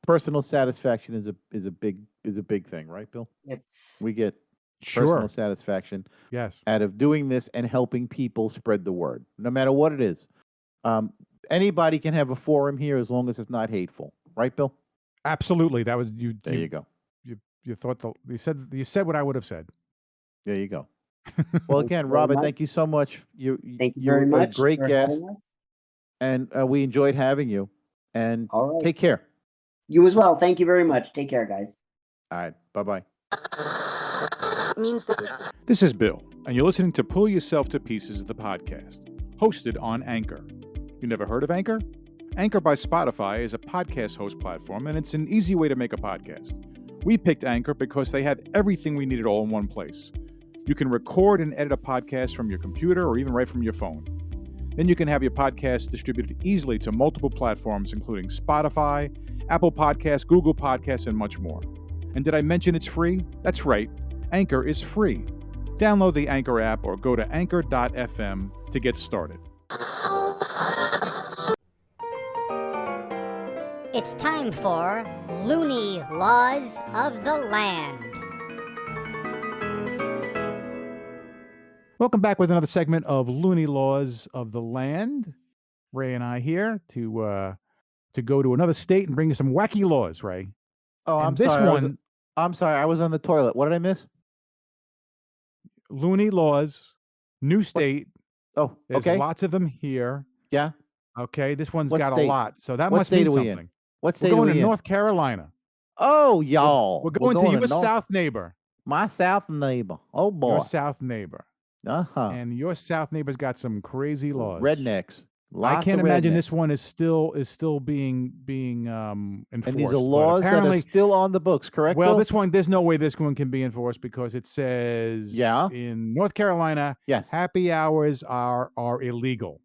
personal satisfaction is a big thing, right, Bill? We get personal Sure. satisfaction Yes. out of doing this and helping people spread the word, no matter what it is. Anybody can have a forum here as long as it's not hateful, right, Bill? Absolutely. That was you. There you go. You thought you said what I would have said. There you go. Well, again, very Robert, much. thank you so much. Thank you very were much. a great for guest, having us. and we enjoyed having you. And All right. take care. You as well. Thank you very much. Take care, guys. All right. Bye-bye. This is Bill, and you're listening to Pull Yourself to Pieces, the podcast, hosted on Anchor. You never heard of Anchor? Anchor by Spotify is a podcast host platform, and it's an easy way to make a podcast. We picked Anchor because they have everything we needed all in one place. You can record and edit a podcast from your computer or even right from your phone. Then you can have your podcast distributed easily to multiple platforms, including Spotify, Apple Podcasts, Google Podcasts, and much more. And did I mention it's free? That's right. Anchor is free. Download the Anchor app or go to anchor.fm to get started. It's time for Looney Laws of the Land. Welcome back with another segment of Looney Laws of the Land. Ray and I here to go to another state and bring you some wacky laws, Ray. Oh, And I'm this sorry. one, I'm sorry. I was on the toilet. What did I miss? Looney Laws, new state. Oh, There's okay. lots of them here. Yeah. Okay, this one's What got state? a lot, so that What must state mean are we in? something. What We're state are going we to in? North Carolina. Oh, y'all. We're going to your North- south neighbor. My south neighbor. Oh boy. Your south neighbor. Uh-huh. And your south neighbor's got some crazy laws. Rednecks. Lots I can't of imagine rednecks. this one is still being enforced. And these are but laws that are apparently, still on the books, correct? well, Bill? this one, there's no way this one can be enforced because it says in North Carolina, yes. happy hours are illegal.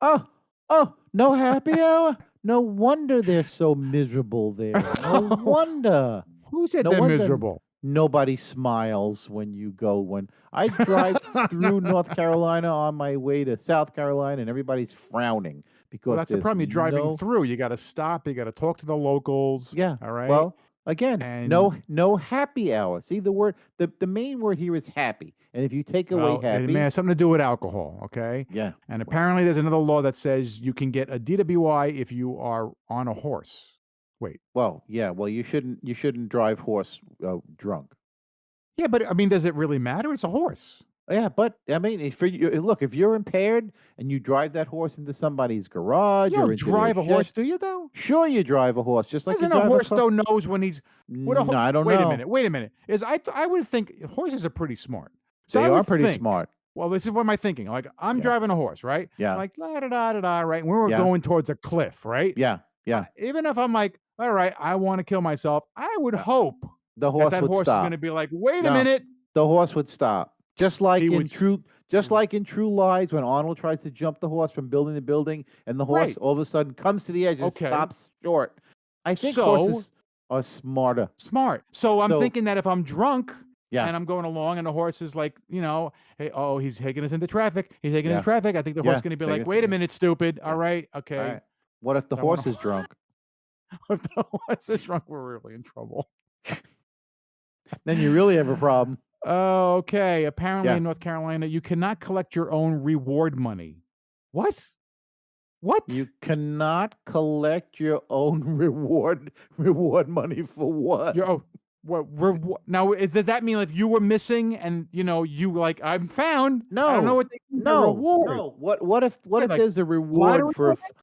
Oh, no happy hour? No wonder they're so miserable there. No wonder. Who said No they're wonder miserable? Nobody smiles when you go. When I drive through North Carolina on my way to South Carolina, and everybody's frowning because Well, that's the there's problem. You're driving no- through. You got to stop. You got to talk to the locals. Yeah. All right. Well, again, And- no happy hour. See, the main word here is happy. And if you take away It happy, may have something to do with alcohol. Okay. yeah. And apparently, there's another law that says you can get a DWI if you are on a horse. Wait. Well, yeah. Well, you shouldn't drive horse drunk. Yeah, but I mean, does it really matter? It's a horse. Yeah, but I mean, if you're impaired and you drive that horse into somebody's garage, You or don't into drive their a horse, shed- do you? Though. Sure, you drive a horse, just like you Isn't a drive horse car. though knows when he's? What a No, I don't wait know. a minute. Wait a minute. I would think horses are pretty smart. So They I are would pretty think- smart. Well, this is what am I thinking? Like I'm Yeah. driving a horse, right? Yeah. Like la da da da da, right? When we're Yeah. going towards a cliff, right? Yeah, yeah. Even if I'm like, all right, I want to kill myself, I would hope The that horse that would horse is stop. going to be like, wait No. a minute. The horse would stop. Just like He in would True Lies, when Arnold tries to jump the horse from building to building, and the horse Right. all of a sudden comes to the edge and Okay. stops short. I think So- horses are smarter. Smart. So I'm So- thinking that if I'm drunk Yeah. and I'm going along and the horse is like, hey, oh, he's taking us into traffic. He's taking us Yeah. into traffic. I think the horse Yeah, is going to be take like, us- wait a yeah. minute, stupid. Yeah. All right. Okay. All right. What if the I wanna- horse is drunk? If the horse is drunk, we're really in trouble. Then you really have a problem. Okay. Apparently Yeah. in North Carolina, you cannot collect your own reward money. What? What? You cannot collect your own reward money for what? Now, does that mean if you were missing and you like I'm found? I don't know No, what they mean by No, reward. no. What if Yeah, like there's a lottery reward for ticket?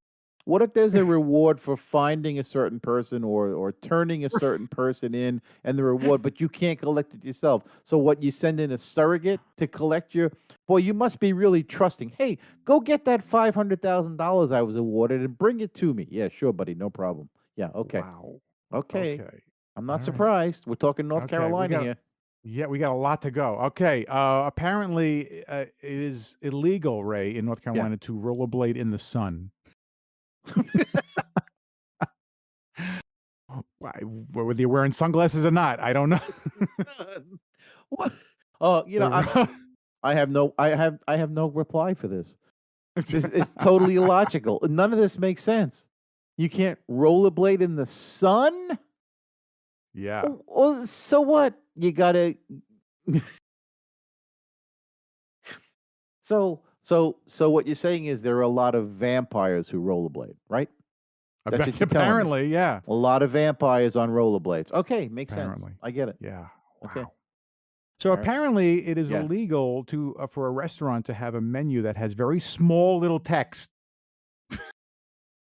what if there's a reward for finding a certain person or turning a certain person in, and the reward, but you can't collect it yourself. So what, you send in a surrogate to collect your boy, you must be really trusting. Hey, go get that $500,000 I was awarded and bring it to me. Yeah, sure, buddy, no problem. Yeah, okay. Wow. Okay. Okay. I'm not All right. surprised. We're talking North Okay, we Carolina got- here. Yeah, we got a lot to go. Okay. Apparently, it is illegal, Ray, in North Carolina to rollerblade in the sun. Whether you're wearing sunglasses or not, I don't know. What? Oh, I have no reply for this. This is totally illogical. None of this makes sense. You can't rollerblade in the sun? Yeah. Well, so what? You gotta. So what you're saying is there are a lot of vampires who rollerblade, right? That's what you're telling me. Apparently, yeah. A lot of vampires on rollerblades. Okay, makes Apparently. sense. I get it. Yeah. Okay. Wow. So All right. apparently, it is Yes. illegal for a restaurant to have a menu that has very small little text.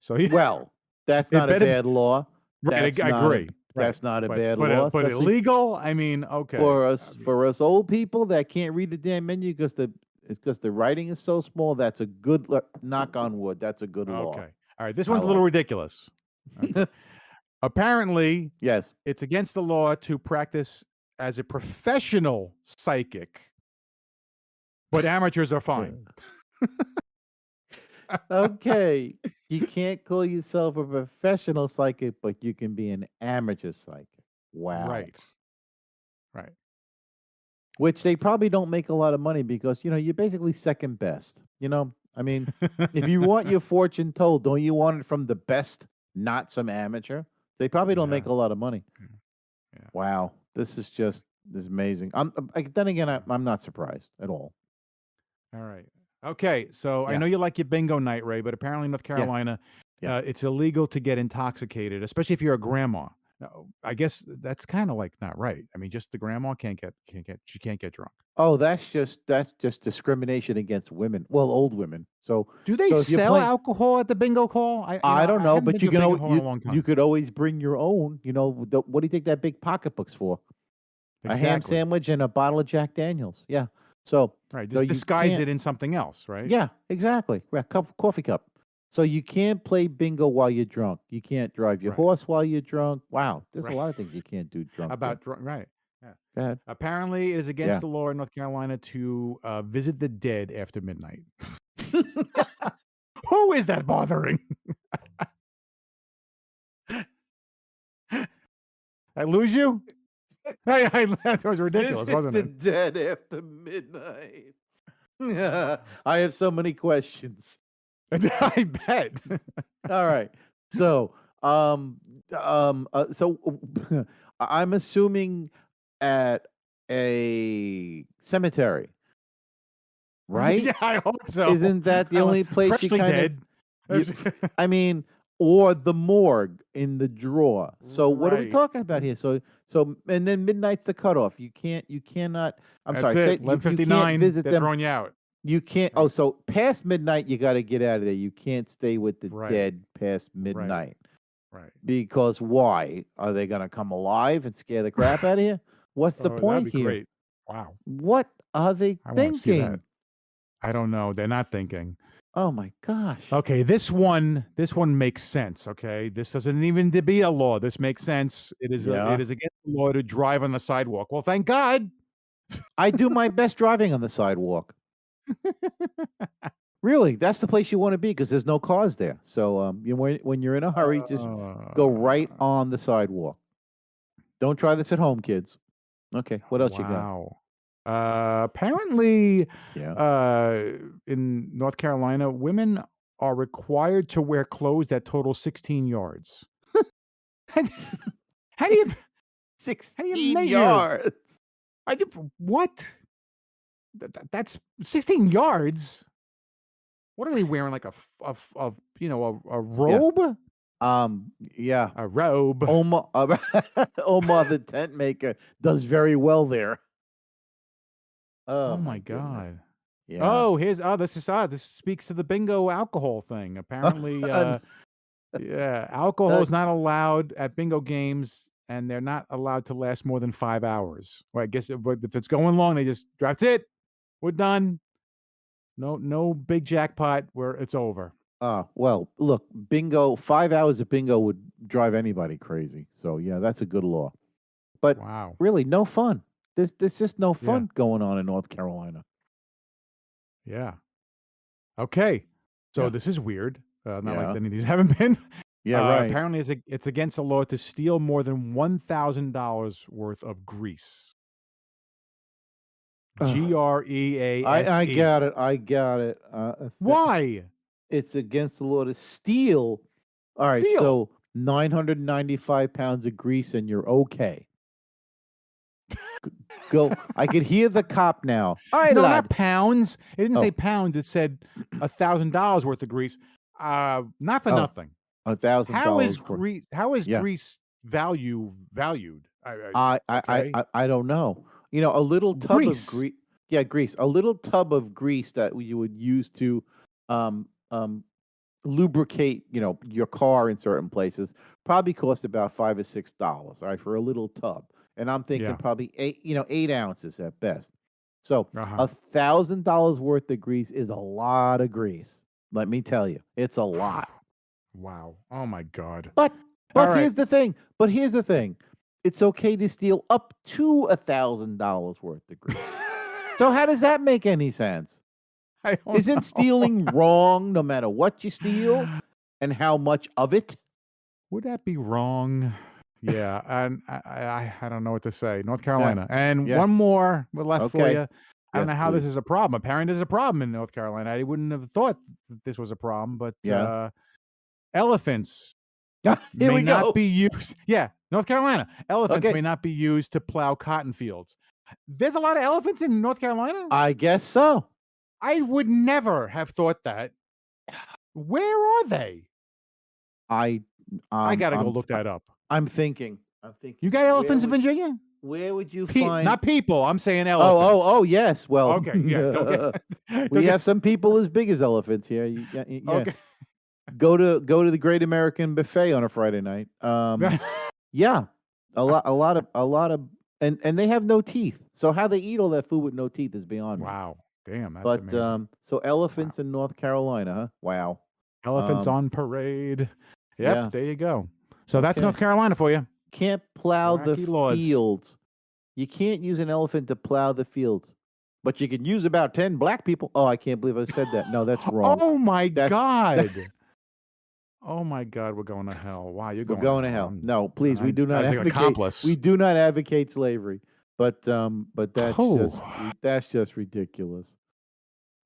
So Well, that's It not a better- bad law. right, That's I not a- agree. That's not a bad but, law. but especially illegal? I mean, okay. for us old people that can't read the damn menu because the writing is so small. That's a good knock on wood. That's a good law. Okay. All right. This I one's a little like ridiculous. Okay. Apparently, Yes. it's against the law to practice as a professional psychic, but amateurs are fine. Okay. You can't call yourself a professional psychic, but you can be an amateur psychic. Wow. Right. Right. Which they probably don't make a lot of money because you're basically second best. I mean, if you want your fortune told, don't you want it from the best, not some amateur? They probably don't make Yeah. a lot of money. Yeah. Wow, this is amazing. Then again, I'm not surprised at all. All right. Okay. So I Yeah. know you like your bingo night, Ray, but apparently in North Carolina, Yeah. it's illegal to get intoxicated, especially if you're a grandma. Now, I guess that's kind of like not right. I mean, just the grandma she can't get drunk. Oh, that's just discrimination against women. Well, old women. So Do they if you're sell playing, alcohol at the bingo hall? I don't I know, haven't but been to you a can bingo always, hall in a long you time. could always bring your own. What do you think that big pocketbook's for? A ham Exactly. sandwich and a bottle of Jack Daniels. Yeah. So Right. so Just you disguise can't. it in something else, right? Yeah, exactly. Right, coffee cup. So you can't play bingo while you're drunk. You can't drive your Right. horse while you're drunk. Wow, there's a Right. lot of things you can't do drunk. Tim. Right. Yeah. Go ahead. Apparently, it is against Yeah. the law in North Carolina to visit the dead after midnight. Who is that bothering? I lose you? That was ridiculous, Visit wasn't the it? dead after midnight. I have so many questions. I bet. All right. So, so I'm assuming at a cemetery, right? Yeah, I hope so. Isn't that the only place you Freshly kind dead. I mean, or the morgue in the draw. So what are we Right. talking about here? So and then midnight's the cutoff. You cannot. I'm That's sorry. it. Say you can't 11:59. visit They're them. throwing you out. You can't. Right. Oh, so past midnight, you got to get out of there. You can't stay with the Right. dead past midnight. Right. Because why? Are they going to come alive and scare the crap out of you? What's the Oh, that'd point be here? great. Wow. What are they I want to see that. thinking? I don't know. They're not thinking. Oh my gosh. Okay, this one makes sense. Okay, this doesn't even to be a law. This makes sense. It is Yeah. it is against the law to drive on the sidewalk. Well, thank God. I do my best driving on the sidewalk. Really, that's the place you want to be because there's no cars there. So when you're in a hurry, just go right on the sidewalk. Don't try this at home, kids. Okay, what else you got? Wow. Apparently, Yeah. in North Carolina, women are required to wear clothes that total 16 yards. How do you 16 measure? yards. What? That's 16 yards. What are they wearing? Like a robe? Yeah. A robe. Omar, Omar the tent maker does very well there. Oh my goodness. God. Yeah. Oh, this speaks to the bingo alcohol thing. Apparently, yeah, alcohol is not allowed at bingo games, and they're not allowed to last more than 5 hours. Well, I guess if it's going long, they just that's it. We're done. No big jackpot where it's over. Well, look, bingo, 5 hours of bingo would drive anybody crazy. So yeah, that's a good law. But Wow. really, no fun. There's just no fun going on in North Carolina. Yeah. Okay. So Yeah. this is weird. Not Yeah. like any of these haven't been. Yeah, right. Apparently, it's against the law to steal more than $1,000 worth of grease. GREASE. I got it. I got it. Why? It's against the law to steal. All right, Steal. so 995 pounds of grease and you're okay. Go. I could hear the cop now. All right, No, lad. not pounds. It didn't Oh. say pounds. It said $1,000 worth of grease. Not for Oh, nothing. $1,000. How is for- grease? How is Yeah. grease valued? I don't know. A little tub Grease. of grease. Yeah, grease. A little tub of grease that you would use to lubricate, your car in certain places probably cost about $5 or $6, all right, for a little tub. And I'm thinking Yeah. probably 8 ounces at best. So Uh-huh. $1,000 worth of grease is a lot of grease. Let me tell you, it's a lot. Wow. Oh my God. But All right. here's the thing. It's okay to steal up to $1,000 worth of grease. So how does that make any sense? I don't Isn't know. stealing wrong no matter what you steal and how much of it? Would that be wrong? Yeah, and I don't know what to say. North Carolina, and yeah. one more we're left for Okay. you. I don't Yes, know how this please. is a problem. Apparently, there's a problem in North Carolina. I wouldn't have thought that this was a problem, but Yeah. elephants Here may we not go. be used. Yeah, North Carolina. Elephants Okay. may not be used to plow cotton fields. There's a lot of elephants in North Carolina. I guess so. I would never have thought that. Where are they? I gotta go look that up. I'm thinking. You got elephants in Virginia? Where would you find? Not people. I'm saying elephants. Oh, yes. Well, Okay, yeah. Don't get. we have some people as big as elephants here. Yeah. Okay. Go to the Great American Buffet on a Friday night. Yeah, a lot of, and they have no teeth. So how they eat all that food with no teeth is beyond me. Wow, damn, that's But amazing. so elephants in North Carolina, huh? Wow. Elephants on parade. Yep, yeah. there you go. So that's Okay. North Carolina for you. Can't plow the Wacky laws. fields. You can't use an elephant to plow the fields, but you can use about 10 black people. Oh, I can't believe I said that. No, that's wrong. Oh my God. Oh my God, we're going to hell. Wow, We're going to hell. No, please, we do not as an advocate. accomplice. We do not advocate slavery, but that's just ridiculous.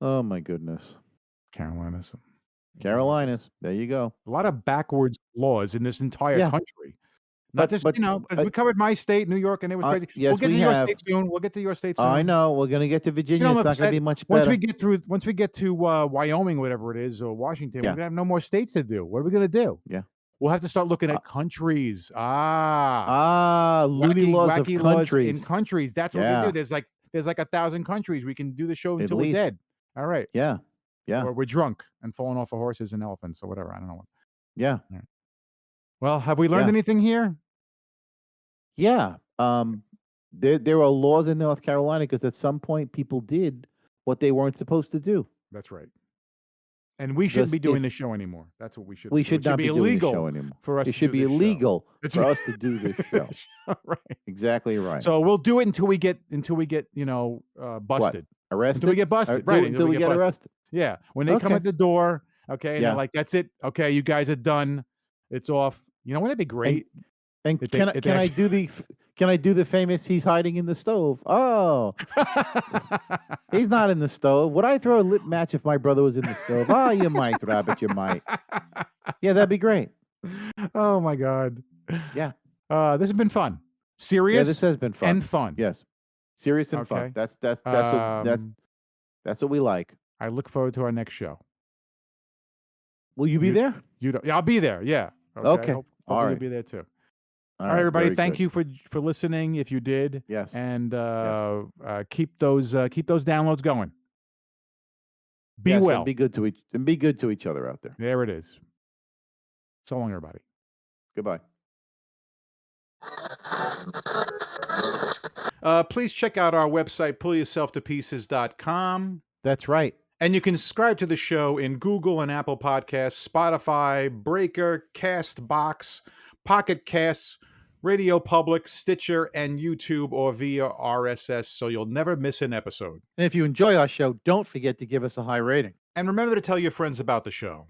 Oh my goodness. Carolinas. There you go. A lot of backwards laws in this entire country. Not just, we covered my state, New York, and it was crazy. Yes, we'll get to your state soon. We'll get to your state soon. I know. We're going to get to Virginia. It's not going to be much better. Once we get to Wyoming, whatever it is, or Washington, we're going to have no more states to do. What are we going to do? Yeah. We'll have to start looking at countries. Loony wacky laws of countries. Laws in countries. That's what we do. There's like 1,000 countries. We can do the show until we're dead. All right. Yeah. Yeah. Or we're drunk and falling off of horses and elephants or whatever. I don't know what. Yeah. Right. Well, have we learned anything here? Yeah. There are laws in North Carolina because at some point people did what they weren't supposed to do. That's right. And we shouldn't be doing this show anymore. That's what we should. We should not be doing the show anymore. For us, it should be illegal for us to do this show. Right. Exactly right. So we'll do it until we get busted. What? Arrested? Until we get busted. Right. Until we get arrested. Yeah. When they come at the door, okay, and they're like, "That's it. Okay, you guys are done. It's off." You know, wouldn't that be great? And can I do the famous "he's hiding in the stove"? Oh, he's not in the stove. Would I throw a lit match if my brother was in the stove? Oh, you might, Rabbit. You might. Yeah, that'd be great. Oh my God. Yeah. This has been fun. Serious. Yeah, this has been fun and fun. Yes, serious and fun. That's what we like. I look forward to our next show. Will you be there? You don't. Yeah, I'll be there. Yeah. Okay. Hopefully all right. you'll be there too. All right, everybody. Thank you for listening. If you did, yes, and keep those downloads going. Be well. And be good to each other out there. There it is. So long, everybody. Goodbye. Please check out our website, pullyourselftopieces.com. That's right. And you can subscribe to the show in Google and Apple Podcasts, Spotify, Breaker, Castbox, Pocket Casts, Radio Public, Stitcher, and YouTube, or via RSS, so you'll never miss an episode. And if you enjoy our show, don't forget to give us a high rating. And remember to tell your friends about the show.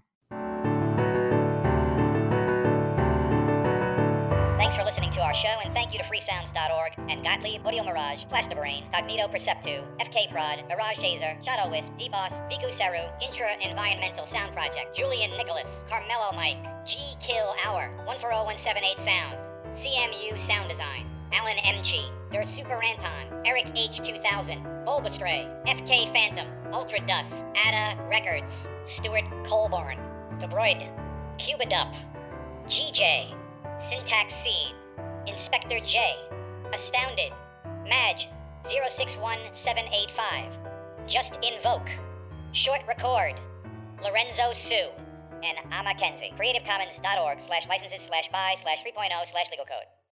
Thanks for listening to our show, and thank you to freesounds.org and Gottlieb, Audio Mirage, Plastabrain, Cognito Perceptu, FK Prod, Mirage Taser, Shadow Wisp, D-Boss, Viku Seru, Intra Environmental Sound Project, Julian Nicholas, Carmelo Mike, G Kill Hour, 140178 Sound, CMU Sound Design, Alan MG, Der Super Anton, Eric H2000, Bulbastray, FK Phantom, Ultra Dust, Ada Records, Stuart Colborn, Debroid, Cubidup, GJ, Syntax Seed, Inspector J, Astounded, Madge 061785, Just Invoke, Short Record, Lorenzo Sue, and I'm Mackenzie. CreativeCommons.org/licenses/by/3.0/legal code.